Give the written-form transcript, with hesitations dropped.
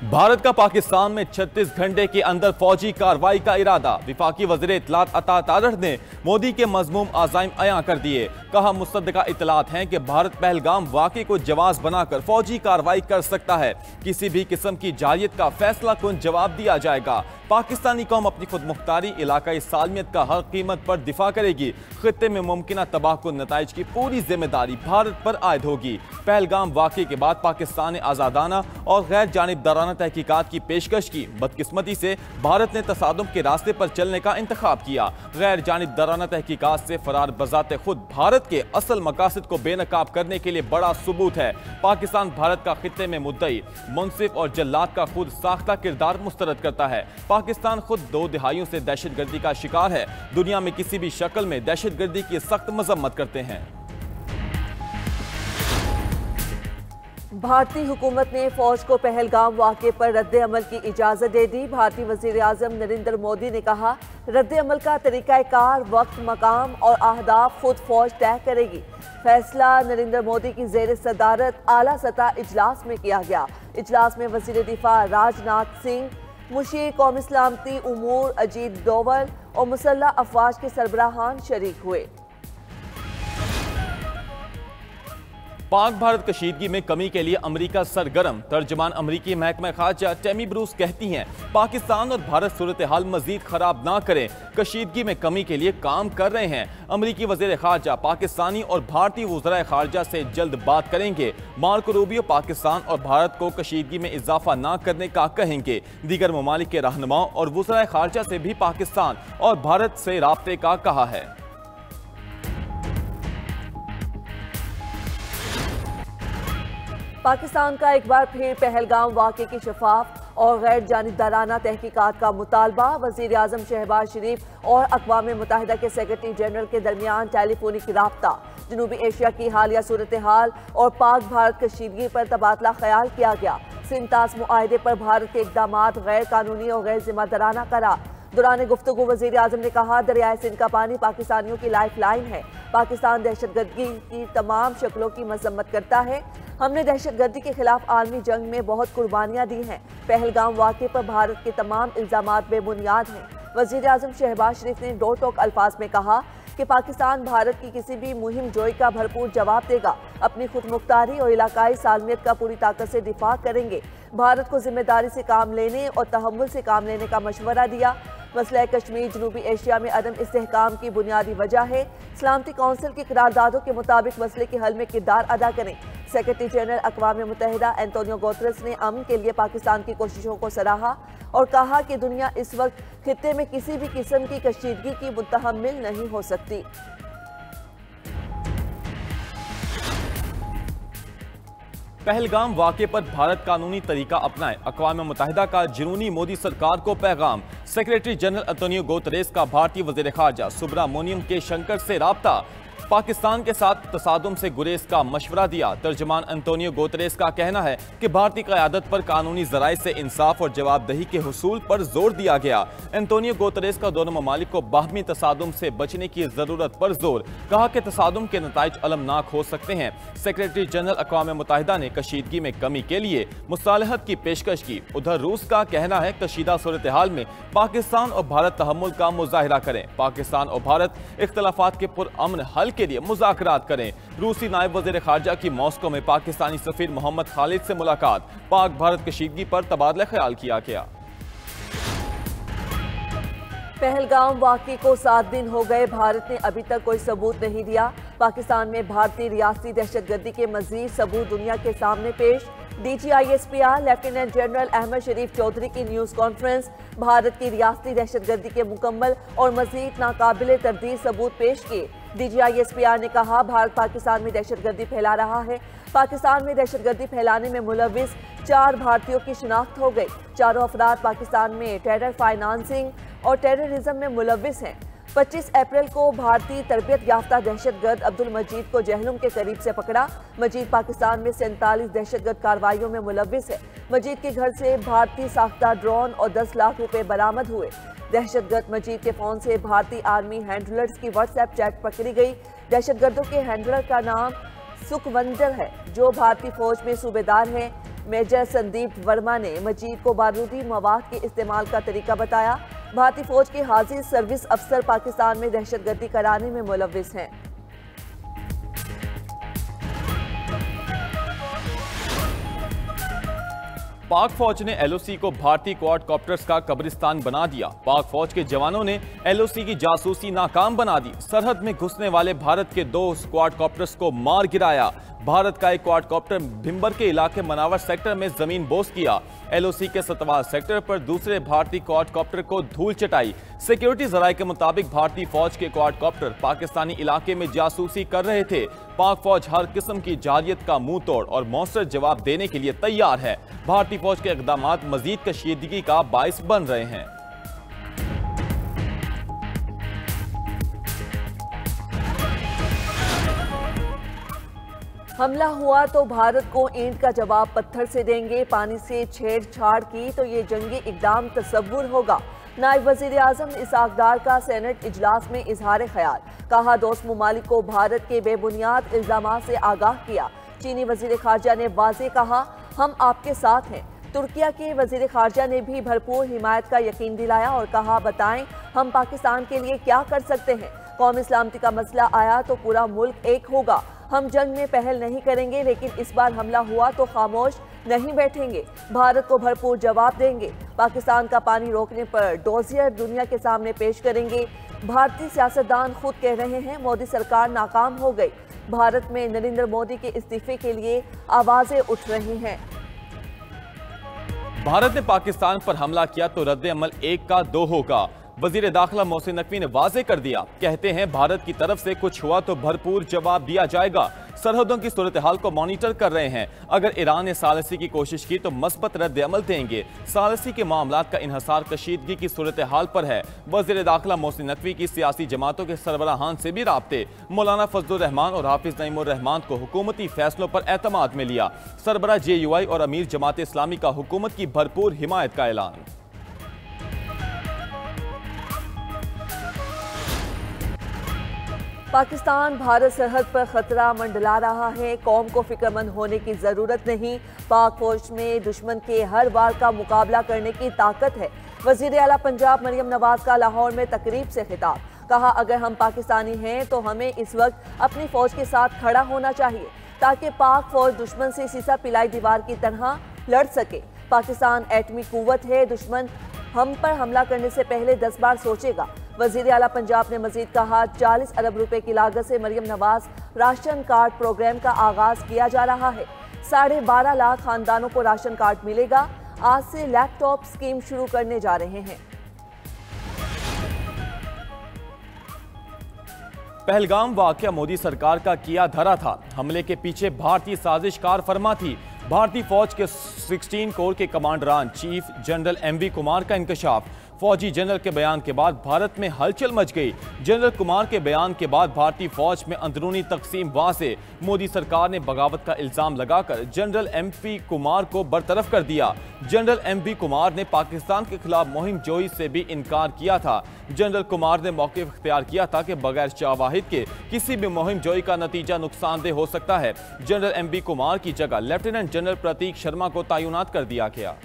भारत का पाकिस्तान में 36 घंटे के अंदर फौजी कार्रवाई का इरादा। विफाकी वज़ीर इत्तलात अता तारड़ ने मोदी के मज़मूम आज़ाइम अयां कर दिए। कहा, मुसद्दका इत्तलात हैं कि भारत पहलगाम वाक़े को जवाज़ बनाकर फौजी कार्रवाई कर सकता है। किसी भी किस्म की जारियत का फैसला कुन जवाब दिया जाएगा। पाकिस्तानी कौम अपनी खुद मुख्तारी, इलाकाई सालमियत का हर कीमत पर दिफा करेगी। खित्ते में मुमकिन तबाहकुन नताइज की पूरी जिम्मेदारी भारत पर आयद होगी। पहलगाम वाक़े के बाद पाकिस्तान ने आज़ादाना और गैर जानिबदाराना तहकीकात की पेशकश की। बदकिस्मती से भारत ने तसादुम के रास्ते पर चलने का इंतखाब किया। गैर जानिबदाराना तहकीकात से फरार बजाते खुद भारत के असल मकासद को बेनकाब करने के लिए बड़ा सबूत है। पाकिस्तान भारत का खित्ते में मुद्दई, मुनसिफ और जल्लाद का खुद साख्ता किरदार मुस्तरद करता है। पाकिस्तान खुद 2 दहाइयों से दहशतगर्दी का शिकार है। दुनिया में किसी भी शक्ल में दहशतगर्दी की सख्त मजम्मत करते हैं। भारतीय हुकूमत ने फौज को पहलगाम वाक़े पर रद्द अमल की इजाज़त दे दी। भारतीय वज़ीर आज़म नरेंद्र मोदी ने कहा, रद्द अमल का तरीक़ाकार, वक्त, मकाम और अहदाफ खुद फौज तय करेगी। फैसला नरेंद्र मोदी की ज़ेर सदारत आला सतह इजलास में किया गया। इजलास में वज़ीर दिफा राजनाथ सिंह, मुशीर कौमी सलामती उमूर अजीत डोवल और मुसल्लह अफवाज के सरबराहान शरीक हुए। पाक भारत कशीदगी में कमी के लिए अमरीका सरगर्म। तर्जमान अमरीकी महकमा खारजा टेमी ब्रूस कहती हैं, पाकिस्तान और भारत सूरत हाल मजीद खराब ना करें, कशीदगी में कमी के लिए काम कर रहे हैं। अमरीकी वज़ीर खारजा पाकिस्तानी और भारतीय वज़राए खारजा से जल्द बात करेंगे। मार्को रूबियो पाकिस्तान और भारत को कशीदगी में इजाफा ना करने का कहेंगे। दीगर ममालिक के रहनुमाओं और वज़राए खारजा से भी पाकिस्तान और भारत से राब्ते का कहा है। पाकिस्तान का एक बार फिर पहलगाम वाक़े की शफाफ और गैर जानिबदाराना तहकीकात का मुतालबा। वज़ीर आज़म शहबाज शरीफ और अक़वाम मुत्तहिदा के सेक्रेटरी जनरल के दरमियान टेलीफोनिक राब्ता, जनूबी एशिया की हालिया सूरत हाल और पाक भारत कशीदगी पर तबादला ख्याल किया गया। सिंतास मुआहदे पर भारत के इक़दामात गैर कानूनी और गैर जिम्मेदाराना करार। दौरान गुफ्तगू वज़ीर आज़म ने कहा, दरियाए सिंध का पानी पाकिस्तानियों की लाइफ लाइन है। पाकिस्तान दहशतगर्दी की तमाम शक्लों की मजम्मत करता है। हमने दहशतगर्दी के खिलाफ आलमी जंग में बहुत कुर्बानियाँ दी हैं। पहलगाम वाक़े पर भारत के तमाम इल्ज़ामात बेबुनियाद हैं। वज़ीर आज़म शहबाज शरीफ ने दो टोक अल्फाज में कहा कि पाकिस्तान भारत की किसी भी मुहिम जोई का भरपूर जवाब देगा। अपनी खुद मुख्तारी और इलाकाई सालमियत का पूरी ताकत से दिफा करेंगे। भारत को जिम्मेदारी से काम लेने और तहम्मुल से काम लेने का मशवरा दिया। मसला कश्मीर जनूबी एशिया में अदम इस्तेहकाम की बुनियादी वजह है। सलामती कौंसिल की करारदादों के मुताबिक मसले के हल में किरदार अदा करें। सेक्रेटरी जनरल अक़वाम मुत्तहिदा एंटोनियो गुतेरेस ने अमन के लिए पाकिस्तान की कोशिशों को सराहा और कहा कि दुनिया इस वक्त खित्ते में किसी भी किस्म की कशीदगी की मुतहम्मिल नहीं हो सकती। पहलगाम वाक़े पर भारत कानूनी तरीका अपनाए, अक़वाम मुत्तहिदा का जुनूनी मोदी सरकार को पैगाम। सेक्रेटरी जनरल एंटोनियो गुतेरेस का भारतीय वज़ीर ख़ारजा सुब्रमण्यम के शंकर से राब्ता। पाकिस्तान के साथ तसादुम से गुरेज का मशवरा दिया। तर्जमान एंटोनियो गुतेरेस का कहना है कि भारतीय क़यादत पर कानूनी ज़राए से इंसाफ और जवाबदही के हुसूल पर जोर दिया गया। एंटोनियो गुतेरेस का दोनों ममालिक को बाहमी तसादुम से बचने की ज़रूरत पर जोर। कहा कि तसादुम के नताइज अलमनाक हो सकते हैं। सेक्रेटरी जनरल अक़वाम मुत्तहिदा ने कशीदगी में कमी के लिए मुसालहत की पेशकश की। उधर रूस का कहना है कशीदा सूरत हाल में पाकिस्तान और भारत तहम्मुल का मुजाहिरा करें। पाकिस्तान और भारत इख्तलाफात के पुरअमन हल के लिए मुज़ाकरात करें। रूसी नायब वज़ीर ख़ारजा की मॉस्को में पाकिस्तानी सफ़ीर मोहम्मद खालिद से मुलाकात। पाक भारत कशीदगी पर तबादला ख्याल किया गया। पहलगाम वाक़े को 7 दिन हो गए, भारत ने अभी तक कोई सबूत नहीं दिया। पाकिस्तान में भारतीय रियासती दहशतगर्दी के मज़ीद सबूत दुनिया के सामने पेश। DGISPR लेफ्टिनेंट जनरल अहमद शरीफ चौधरी की न्यूज़ कॉन्फ्रेंस। भारत की रियासती दहशतगर्दी के मुकम्मल और मज़ीद नाकाबिले तरदीद सबूत पेश किए। DGISPR ने कहा, भारत पाकिस्तान में दहशतगर्दी फैला रहा है। पाकिस्तान में दहशतगर्दी फैलाने में मुलविस 4 भारतीयों की शिनाख्त हो गई। चारों अफराद पाकिस्तान में टेरर फाइनेंसिंग और टेररिज्म में मुलविस हैं। 25 अप्रैल को भारतीय तरबियत याफ्ता दहशतगर्द अब्दुल मजीद को जहलुम के करीब से पकड़ा। मजीद पाकिस्तान में 47 दहशतगर्द कार्रवाइयों में मुलविस है। मजीद के घर से भारतीय साख्ता ड्रोन और 10 लाख रुपए बरामद हुए। दहशतगर्द मजीद के फोन से भारतीय आर्मी हैंडलर्स की व्हाट्सएप चैट पकड़ी गई। दहशतगर्दों के हैंडलर का नाम सुखवंदर है, जो भारतीय फौज में सूबेदार है। मेजर संदीप वर्मा ने मजीद को बारूदी मवाद के इस्तेमाल का तरीका बताया। भारतीय फौज के हाजिर सर्विस अफसर पाकिस्तान में दहशतगर्दी कराने में मुलव्विस हैं। पाक फौज ने एलओसी को भारतीय क्वाडकॉप्टर्स का कब्रिस्तान बना दिया। पाक फौज के जवानों ने एलओसी की जासूसी नाकाम बना दी। सरहद में घुसने वाले भारत के 2 क्वाडकॉप्टर्स को मार गिराया। भारत का एक क्वाडकॉप्टर भिंबर के इलाके मनावर सेक्टर में जमीन बोस किया। एलओसी के सतवार सेक्टर पर दूसरे भारतीय क्वाडकॉप्टर को धूल चटाई। सिक्योरिटी जराये के मुताबिक भारतीय फौज के क्वाडकॉप्टर पाकिस्तानी इलाके में जासूसी कर रहे थे। पाक फौज हर किस्म की जालियत का मुंह तोड़ और मौसर जवाब देने के लिए तैयार है। भारतीय फौज के इक़दामात मजीद कशीदगी का बाइस बन रहे हैं। हमला हुआ तो भारत को ईंट का जवाब पत्थर से देंगे। पानी से छेड़छाड़ की तो ये जंगी इकदाम तस्वुर होगा। नायब वजीर आजम इसहाक डार का सेनेट इजलास में इजहार ख्याल। कहा, दोस्त ममालिक को भारत के बेबुनियाद इल्जामात से आगाह किया। चीनी वजीर खारजा ने वाज़ेह कहा, हम आपके साथ हैं। तुर्किया के वजीर खारजा ने भी भरपूर हिमायत का यकीन दिलाया और कहा, बताएं हम पाकिस्तान के लिए क्या कर सकते हैं। कौमी सलामती का मसला आया तो पूरा मुल्क एक होगा। हम जंग में पहल नहीं करेंगे, लेकिन इस बार हमला हुआ तो खामोश नहीं बैठेंगे। भारत को भरपूर जवाब देंगे। पाकिस्तान का पानी रोकने पर डोजियर दुनिया के सामने पेश करेंगे। भारतीय सियासतदान खुद कह रहे हैं मोदी सरकार नाकाम हो गई। भारत में नरेंद्र मोदी के इस्तीफे के लिए आवाजें उठ रही हैं। भारत ने पाकिस्तान पर हमला किया तो रद्द-ए-अमल 1 का 2 होगा। वजीर दाखिला मोहसिन नकवी ने वाज़ेह कर दिया। कहते हैं, भारत की तरफ से कुछ हुआ तो भरपूर जवाब दिया जाएगा। सरहदों की सूरत हाल को मॉनिटर कर रहे हैं। अगर ईरान ने सालसी की कोशिश की तो मस्बत रद्द-ए-अमल देंगे। सालसी के मामलात का इन्हसार कशीदगी की सूरत हाल पर है। वजीर दाखिला मोहसिन नकवी की सियासी जमातों के सरबराहान से भी राब्ते। मौलाना फजलुर रहमान और हाफिज नईमुर रहमान को हुकूमती फैसलों पर एतमाद में लिया। सरबराह JUI और अमीर जमात इस्लामी का हुकूमत की भरपूर हिमायत का ऐलान। पाकिस्तान भारत सरहद पर खतरा मंडला रहा है। कौम को फिक्रमंद होने की जरूरत नहीं। पाक फौज में दुश्मन के हर वार का मुकाबला करने की ताकत है। वजीर आला पंजाब मरियम नवाज का लाहौर में तकरीब से खिताब। कहा, अगर हम पाकिस्तानी हैं तो हमें इस वक्त अपनी फौज के साथ खड़ा होना चाहिए ताकि पाक फौज दुश्मन से सीसा पिलाई दीवार की तरह लड़ सके। पाकिस्तान एटमी कुव्वत है। दुश्मन हम पर हमला करने से पहले 10 बार सोचेगा। वजीर आला पंजाब ने मजीद कहा, 40 अरब रुपए की लागत से Maryam Nawaz ration card program का आगाज किया जा रहा है। 12.5 लाख खानदानों को राशन कार्ड मिलेगा। आज से लैपटॉप स्कीम शुरू करने जा रहे हैं। पहलगाम वाकया मोदी सरकार का किया धरा था। हमले के पीछे भारतीय साजिशकार फरमा थी। भारतीय फौज के 16 कोर के कमांडरान चीफ जनरल MV कुमार का इंकशाफ। फौजी जनरल के बयान के बाद भारत में हलचल मच गई। जनरल कुमार के बयान के बाद भारतीय फौज में अंदरूनी तकसीम वाज़े। मोदी सरकार ने बगावत का इल्जाम लगाकर जनरल MV कुमार को बरतरफ कर दिया। जनरल MV कुमार ने पाकिस्तान के खिलाफ मुहिम जोई से भी इनकार किया था। जनरल कुमार ने मौक़िफ़ इख्तियार किया था कि बगैर शावाहिद के किसी भी मुहिम जोई का नतीजा नुकसानदेह हो सकता है। जनरल MV कुमार की जगह लेफ्टिनेंट जनरल प्रतीक शर्मा को तैनात कर दिया गया।